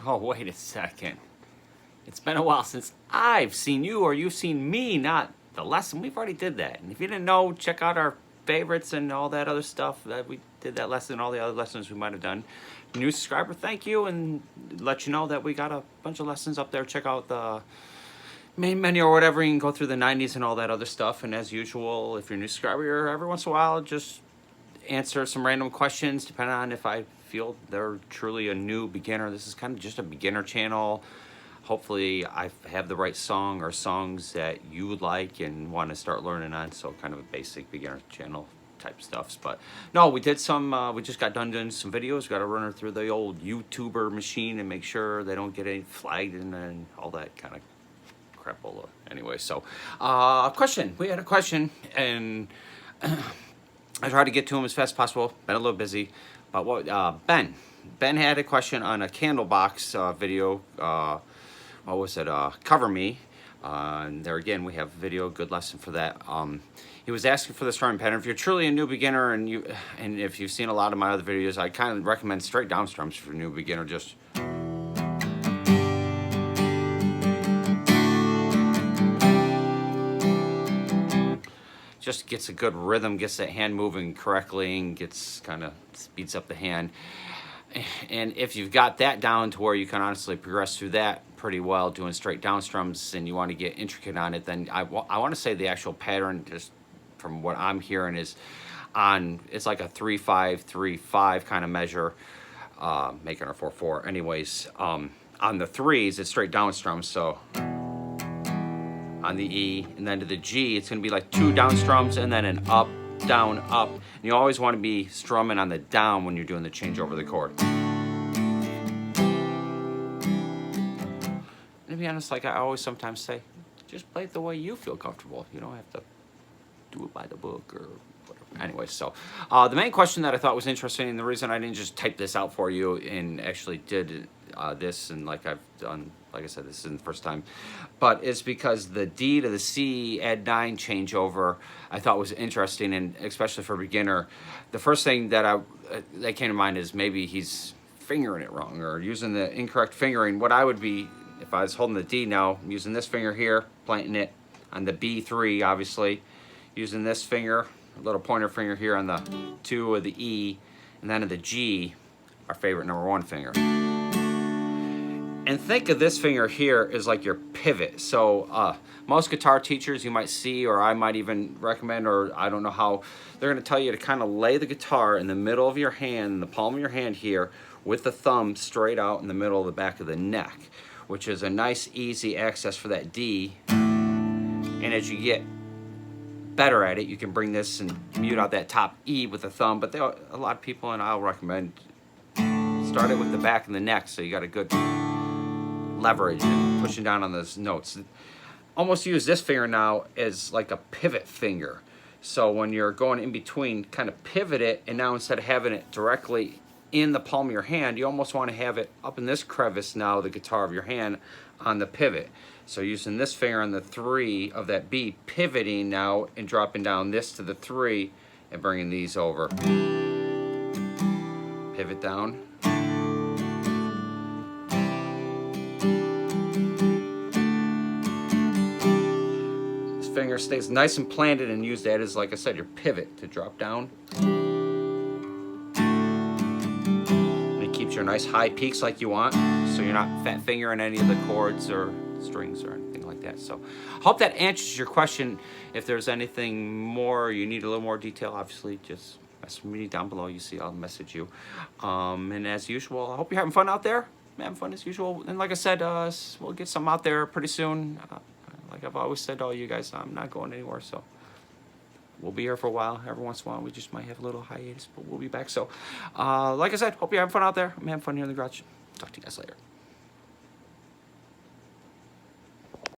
Oh, wait a second. It's been a while since I've seen you or you've seen me, not the lesson. We've already did that. And if you didn't know, check out our favorites and all that other stuff. That we did that lesson, all the other lessons we might have done. New subscriber, thank you, and let you know that we got a bunch of lessons up there. Check out the main menu or whatever. You can go through the 90s and all that other stuff. And as usual, if you're a new subscriber, every once in a while, just answer some random questions depending on if I feel they're truly a new beginner. This is kind of just a beginner channel. Hopefully I have the right song or songs that you would like and want to start learning on, so kind of a basic beginner channel type stuffs. But no, we did some, we just got done doing some videos. Got to run her through the old YouTuber machine and make sure they don't get any flagged and all that kind of crapola. Anyway, so question. We had a question, and I tried to get to him as fast as possible. Been a little busy, but what Ben had a question on a candlebox video. What was it? Cover Me. And there again, we have video, good lesson for that. He was asking for the strumming pattern. If you're truly a new beginner and if you've seen a lot of my other videos, I kind of recommend straight down strums for a new beginner. Just gets a good rhythm, gets that hand moving correctly, and gets kind of speeds up the hand. And if you've got that down to where you can honestly progress through that pretty well, doing straight down strums, and you want to get intricate on it, then I want to say the actual pattern, just from what I'm hearing, is it's like a 3-5-3-5 kind of measure, making a 4-4. Anyways, on the threes, it's straight down strums. So on the E and then to the G, it's going to be like 2 down strums and then an up, down, up. And you always want to be strumming on the down when you're doing the change over the chord. And to be honest, like I always sometimes say, just play it the way you feel comfortable. You don't have to do it by the book or whatever. Anyway, so the main question that I thought was interesting, and the reason I didn't just type this out for you and actually did this, and like I've done, like I said, this isn't the first time, but it's because the D to the C add 9 changeover I thought was interesting, and especially for a beginner. The first thing that that came to mind is maybe he's fingering it wrong or using the incorrect fingering. What I would be, if I was holding the D now, I'm using this finger here, planting it on the B3, obviously, using this finger, a little pointer finger here on the 2 of the E, and then of the G, our favorite #1 finger. And think of this finger here as like your pivot. So most guitar teachers you might see, or I might even recommend, or I don't know how, they're going to tell you to kind of lay the guitar in the middle of your hand, in the palm of your hand here, with the thumb straight out in the middle of the back of the neck, which is a nice easy access for that D. And as you get better at it, you can bring this and mute out that top E with the thumb. But a lot of people, and I'll recommend, start it with the back and the neck, so you got a good leverage and pushing down on those notes. Almost use this finger now as like a pivot finger. So when you're going in between, kind of pivot it, and now instead of having it directly in the palm of your hand, you almost want to have it up in this crevice now, the guitar of your hand, on the pivot. So using this finger on the 3 of that B, pivoting now and dropping down this to the 3 and bringing these over. Pivot down. This finger stays nice and planted, and use that as, like I said, your pivot to drop down. And it keeps your nice high peaks like you want, so you're not fat fingering any of the chords or strings or anything like that. So hope that answers your question. If there's anything more, you need a little more detail, obviously just message me down below. You see, I'll message you. And as usual, I hope you're having fun out there. I'm having fun as usual. And like I said, we'll get some out there pretty soon. Like I've always said to all you guys, I'm not going anywhere, so we'll be here for a while. Every once in a while, we just might have a little hiatus, but we'll be back. So like I said, hope you're having fun out there. I'm having fun here in the garage. Talk to you guys later.